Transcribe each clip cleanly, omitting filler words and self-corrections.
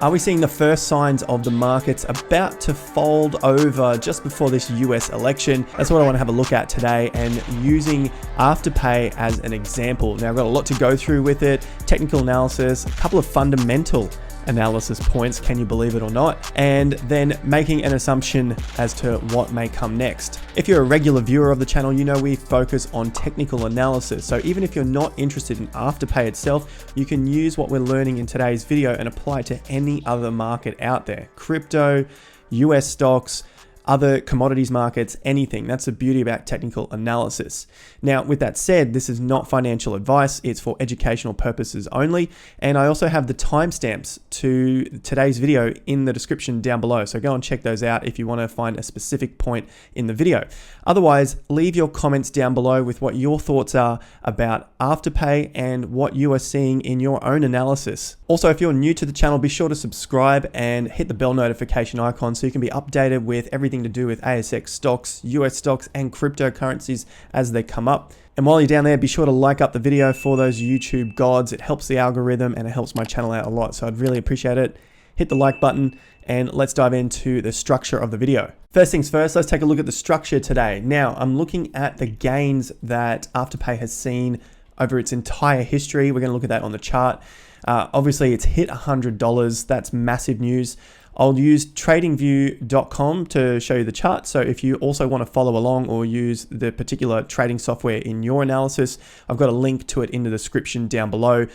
Are we seeing the first signs of the markets about to fold over just before this US election? That's what I want to have a look at today, and using Afterpay as an example. Now, I've got a lot to go through with it, technical analysis, a couple of fundamental analysis points, can you believe it or not, and then making an assumption as to what may come next. If you're a regular viewer of the channel, you know we focus on technical analysis. So even if you're not interested in Afterpay itself, you can use what we're learning in today's video and apply it to any other market out there. Crypto, US stocks, other commodities markets, anything. That's the beauty about technical analysis. Now, with that said, this is not financial advice. It's for educational purposes only. And I also have the timestamps to today's video in the description down below. So go and check those out if you want to find a specific point in the video. Otherwise, leave your comments down below with what your thoughts are about Afterpay and what you are seeing in your own analysis. Also, if you're new to the channel, be sure to subscribe and hit the bell notification icon so you can be updated with everything to do with ASX stocks, US stocks, and cryptocurrencies as they come up. And while you're down there, be sure to like up the video for those YouTube gods. It helps the algorithm and it helps my channel out a lot. So I'd really appreciate it. Hit the like button and let's dive into the structure of the video. First things first, let's take a look at the structure today. Now, I'm looking at the gains that Afterpay has seen over its entire history. We're going to look at that on the chart. Obviously, it's hit $100. That's massive news. I'll use tradingview.com to show you the chart. So if you also want to follow along or use the particular trading software in your analysis, I've got a link to it in the description down below.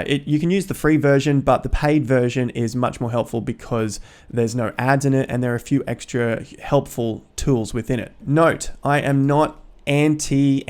You can use the free version, but the paid version is much more helpful because there's no ads in it and there are a few extra helpful tools within it. Note, I am not anti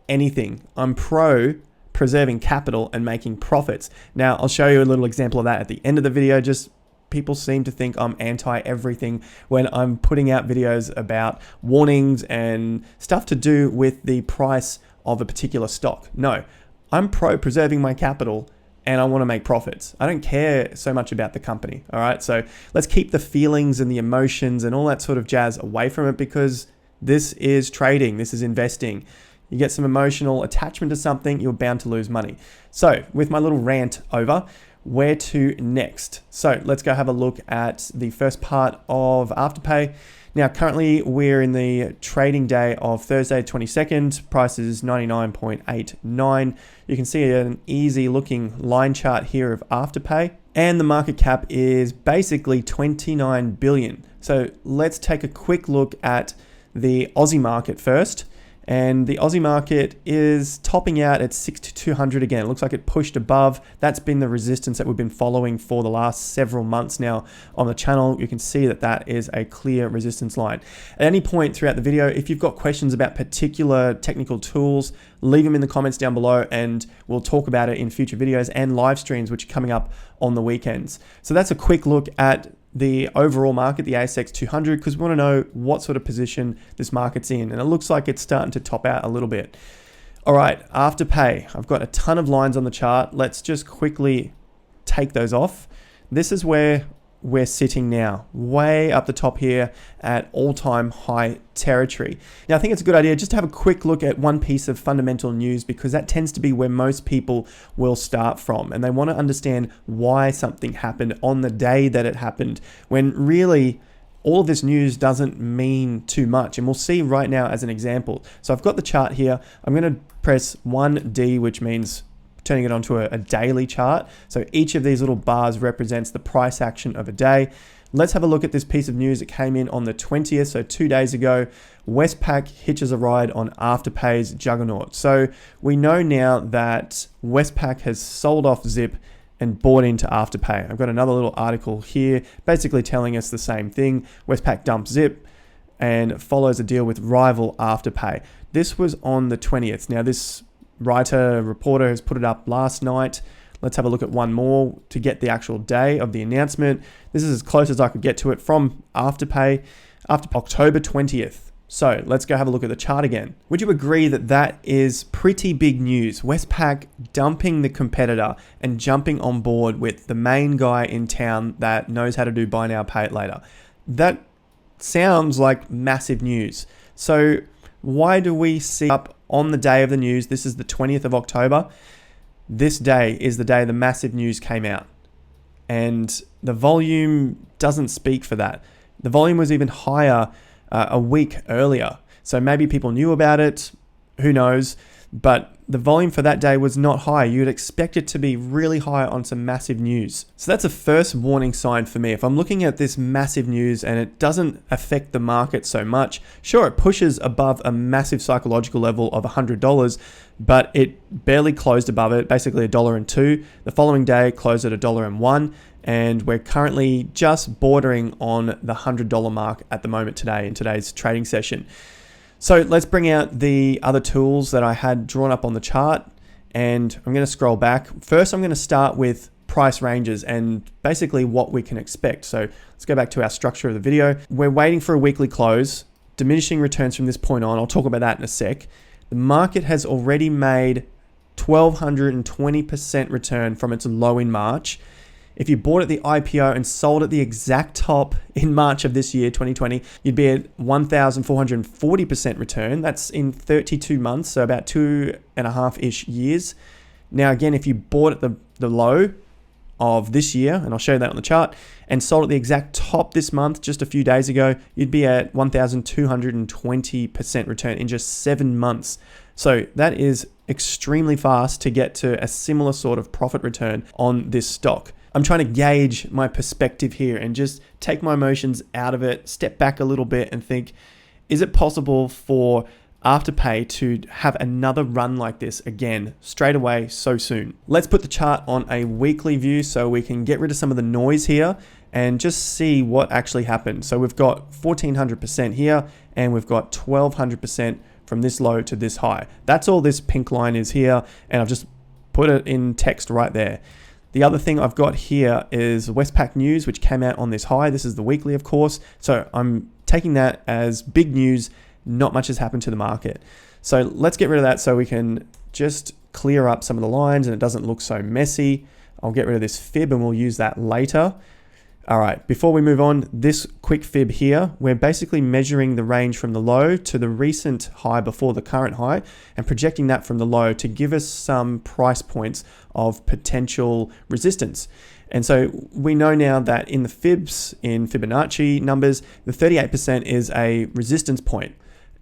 anything. I'm pro preserving capital and making profits. Now, I'll show you a little example of that at the end of the video. Just people seem to think I'm anti everything when I'm putting out videos about warnings and stuff to do with the price of a particular stock. No, I'm pro preserving my capital and I want to make profits. I don't care so much about the company. All right. So let's keep the feelings and the emotions and all that sort of jazz away from it, because this is trading. This is investing. You get some emotional attachment to something, you're bound to lose money. So with my little rant over, where to next? So let's go have a look at the first part of Afterpay. Now, currently we're in the trading day of Thursday, 22nd. Price is 99.89. You can see an easy looking line chart here of Afterpay, and the market cap is basically 29 billion. So let's take a quick look at the Aussie market first. And the Aussie market is topping out at 6,200 again. It looks like it pushed above. That's been the resistance that we've been following for the last several months now on the channel. You can see that that is a clear resistance line. At any point throughout the video, if you've got questions about particular technical tools, leave them in the comments down below and we'll talk about it in future videos and live streams, which are coming up on the weekends. So that's a quick look at the overall market, the ASX 200, because we want to know what sort of position this market's in. And it looks like it's starting to top out a little bit. All right, Afterpay. I've got a ton of lines on the chart. Let's just quickly take those off. This is where we're sitting now, way up the top here at all-time high territory. Now, I think it's a good idea just to have a quick look at one piece of fundamental news, because that tends to be where most people will start from, and they want to understand why something happened on the day that it happened, when really all of this news doesn't mean too much. And we'll see right now as an example. So I've got the chart here. I'm going to press 1D, which means turning it onto a daily chart. So each of these little bars represents the price action of a day. Let's have a look at this piece of news that came in on the 20th, so 2 days ago. Westpac hitches a ride on Afterpay's juggernaut. So we know now that Westpac has sold off Zip and bought into Afterpay. I've got another little article here basically telling us the same thing. Westpac dumps Zip and follows a deal with rival Afterpay. This was on the 20th. Now, this reporter has put it up last night. Let's have a look at one more to get the actual day of the announcement. This is as close as I could get to it from Afterpay, after October 20th. So let's go have a look at the chart again. Would you agree that that is pretty big news? Westpac dumping the competitor and jumping on board with the main guy in town that knows how to do buy now, pay it later. That sounds like massive news. So why do we see up on the day of the news? This is the 20th of October. This day is the day the massive news came out. and the volume doesn't speak for that. The volume was even higher a week earlier. So maybe people knew about it, who knows, but the volume for that day was not high. You'd expect it to be really high on some massive news. So that's a first warning sign for me. If I'm looking at this massive news and it doesn't affect the market so much, sure, it pushes above a massive psychological level of $100, but it barely closed above it, basically $1.02. The following day closed at $1.01, and we're currently just bordering on the $100 mark at the moment today in today's trading session. So let's bring out the other tools that I had drawn up on the chart, and I'm going to scroll back. First, I'm going to start with price ranges and basically what we can expect. So let's go back to our structure of the video. We're waiting for a weekly close, diminishing returns from this point on. I'll talk about that in a sec. The market has already made 1,220% return from its low in March. If you bought at the IPO and sold at the exact top in March of this year, 2020, you'd be at 1,440% return. That's in 32 months, so about 2.5-ish years. Now, again, if you bought at the low of this year, and I'll show you that on the chart, and sold at the exact top this month, just a few days ago, you'd be at 1,220% return in just 7 months. So that is extremely fast to get to a similar sort of profit return on this stock. I'm trying to gauge my perspective here and just take my emotions out of it, step back a little bit and think, is it possible for Afterpay to have another run like this again, straight away, so soon? Let's put the chart on a weekly view so we can get rid of some of the noise here and just see what actually happened. So we've got 1,400% here and we've got 1,200% from this low to this high. That's all this pink line is here, and I've just put it in text right there. The other thing I've got here is Westpac news, which came out on this high. This is the weekly, of course. So I'm taking that as big news. Not much has happened to the market. So let's get rid of that so we can just clear up some of the lines and it doesn't look so messy. I'll get rid of this fib and we'll use that later. All right, before we move on, this quick fib here, we're basically measuring the range from the low to the recent high before the current high and projecting that from the low to give us some price points of potential resistance. And so we know now that in the fibs, in Fibonacci numbers, the 38% is a resistance point.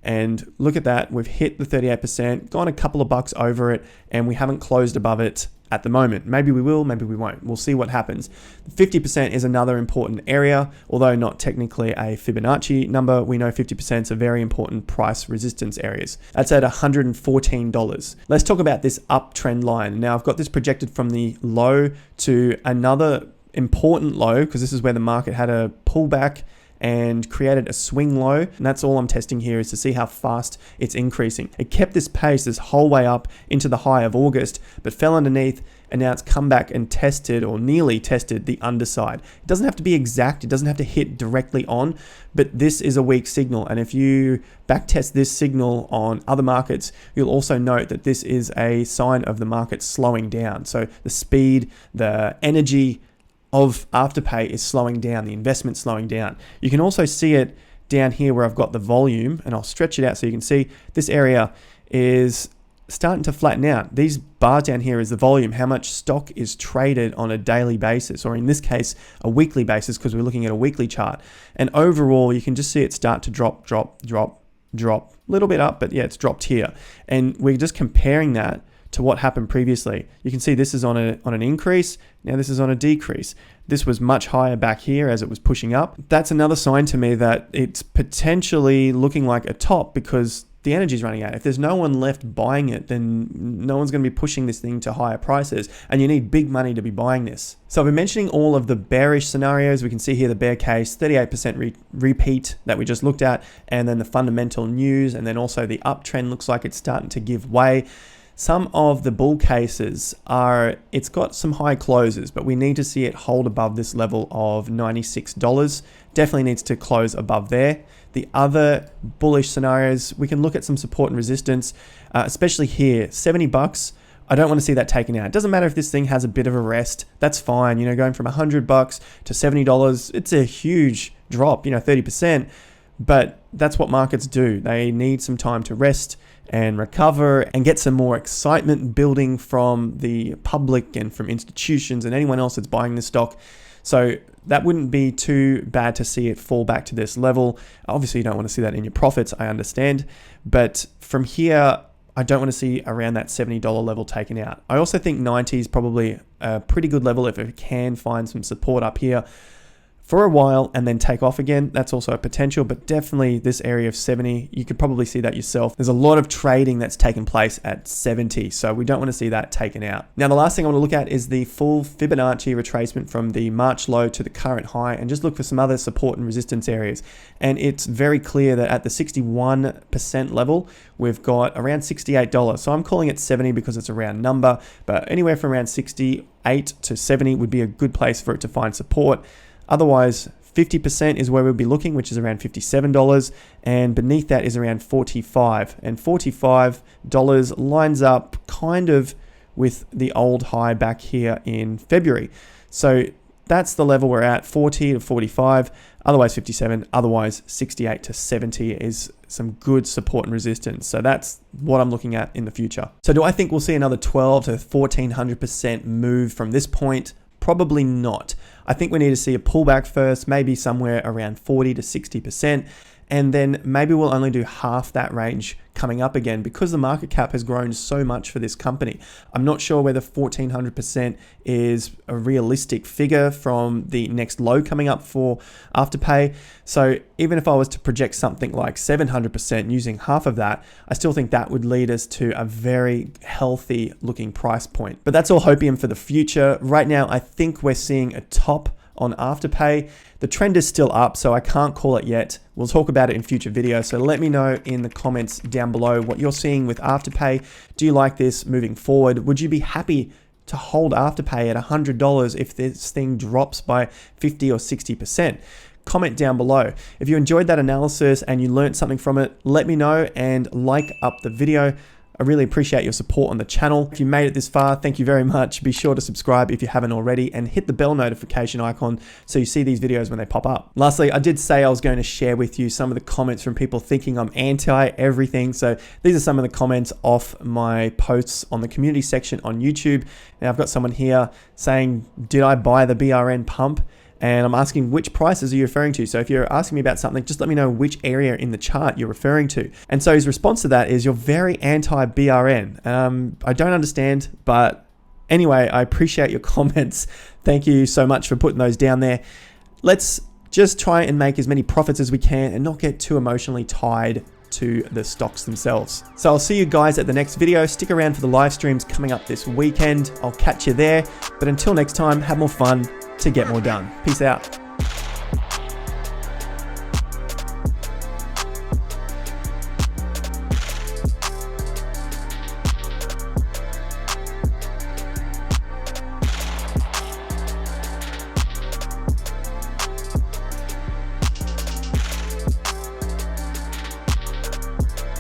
And look at that, we've hit the 38%, gone a couple of bucks over it, and we haven't closed above it at the moment. Maybe we will, maybe we won't. We'll see what happens. 50% is another important area, although not technically a Fibonacci number. We know 50% is a very important price resistance areas. That's at $114. Let's talk about this uptrend line. Now I've got this projected from the low to another important low, because this is where the market had a pullback and created a swing low. And that's all I'm testing here, is to see how fast it's increasing. It kept this pace this whole way up into the high of August, but fell underneath, and now it's come back and tested, or nearly tested, the underside. It doesn't have to be exact. It doesn't have to hit directly on, but this is a weak signal. And if you backtest this signal on other markets, you'll also note that this is a sign of the market slowing down. So the speed, the energy of Afterpay is slowing down, the investment slowing down. You can also see it down here where I've got the volume, and I'll stretch it out so you can see this area is starting to flatten out. These bars down here is the volume, how much stock is traded on a daily basis, or in this case, a weekly basis, because we're looking at a weekly chart. And overall, you can just see it start to drop, a little bit up, but yeah, it's dropped here. And we're just comparing that to what happened previously. You can see this is on an increase. Now this is on a decrease. This was much higher back here as it was pushing up. That's another sign to me that it's potentially looking like a top, because the energy is running out. If there's no one left buying it, then no one's going to be pushing this thing to higher prices, and you need big money to be buying this. So I've been mentioning all of the bearish scenarios. We can see here the bear case, 38% repeat that we just looked at, and then the fundamental news, and then also the uptrend looks like it's starting to give way. Some of the bull cases are, it's got some high closes, but we need to see it hold above this level of $96. Definitely needs to close above there. The other bullish scenarios, we can look at some support and resistance, especially here, $70. I don't want to see that taken out. It doesn't matter if this thing has a bit of a rest. That's fine. You know, going from $100 to $70, it's a huge drop, 30%. But that's what markets do. They need some time to rest and recover and get some more excitement building from the public and from institutions and anyone else that's buying the stock. So that wouldn't be too bad to see it fall back to this level. Obviously, you don't want to see that in your profits, I understand. But from here, I don't want to see around that $70 level taken out. I also think 90 is probably a pretty good level if it can find some support up here for a while and then take off again. That's also a potential, but definitely this area of 70, you could probably see that yourself. There's a lot of trading that's taken place at 70, so we don't want to see that taken out. Now, the last thing I want to look at is the full Fibonacci retracement from the March low to the current high, and just look for some other support and resistance areas. And it's very clear that at the 61% level, we've got around $68. So I'm calling it 70 because it's a round number, but anywhere from around 68 to 70 would be a good place for it to find support. Otherwise, 50% is where we'll be looking, which is around $57, and beneath that is around $45. And $45 lines up kind of with the old high back here in February. So that's the level we're at, 40 to 45, otherwise 57, otherwise 68 to 70 is some good support and resistance. So that's what I'm looking at in the future. So do I think we'll see another 12 to 1400% move from this point? Probably not. I think we need to see a pullback first, maybe somewhere around 40 to 60%. And then maybe we'll only do half that range coming up again because the market cap has grown so much for this company. I'm not sure whether 1400% is a realistic figure from the next low coming up for Afterpay. So even if I was to project something like 700% using half of that, I still think that would lead us to a very healthy looking price point. But that's all hopium for the future. Right now, I think we're seeing a top on Afterpay. The trend is still up, so I can't call it yet. We'll talk about it in future videos. So let me know in the comments down below what you're seeing with Afterpay. Do you like this moving forward? Would you be happy to hold Afterpay at $100 if this thing drops by 50 or 60%? Comment down below. If you enjoyed that analysis and you learned something from it, let me know and like up the video. I really appreciate your support on the channel. If you made it this far, thank you very much. Be sure to subscribe if you haven't already and hit the bell notification icon so you see these videos when they pop up. Lastly, I did say I was going to share with you some of the comments from people thinking I'm anti everything. So these are some of the comments off my posts on the community section on YouTube. And I've got someone here saying, did I buy the BRN pump? And I'm asking which prices are you referring to? So if you're asking me about something, just let me know which area in the chart you're referring to. And so his response to that is, you're very anti-BRN. I don't understand, but anyway, I appreciate your comments. Thank you so much for putting those down there. Let's just try and make as many profits as we can and not get too emotionally tied to the stocks themselves. So I'll see you guys at the next video. Stick around for the live streams coming up this weekend. I'll catch you there. But until next time, have more fun to get more done. Peace out.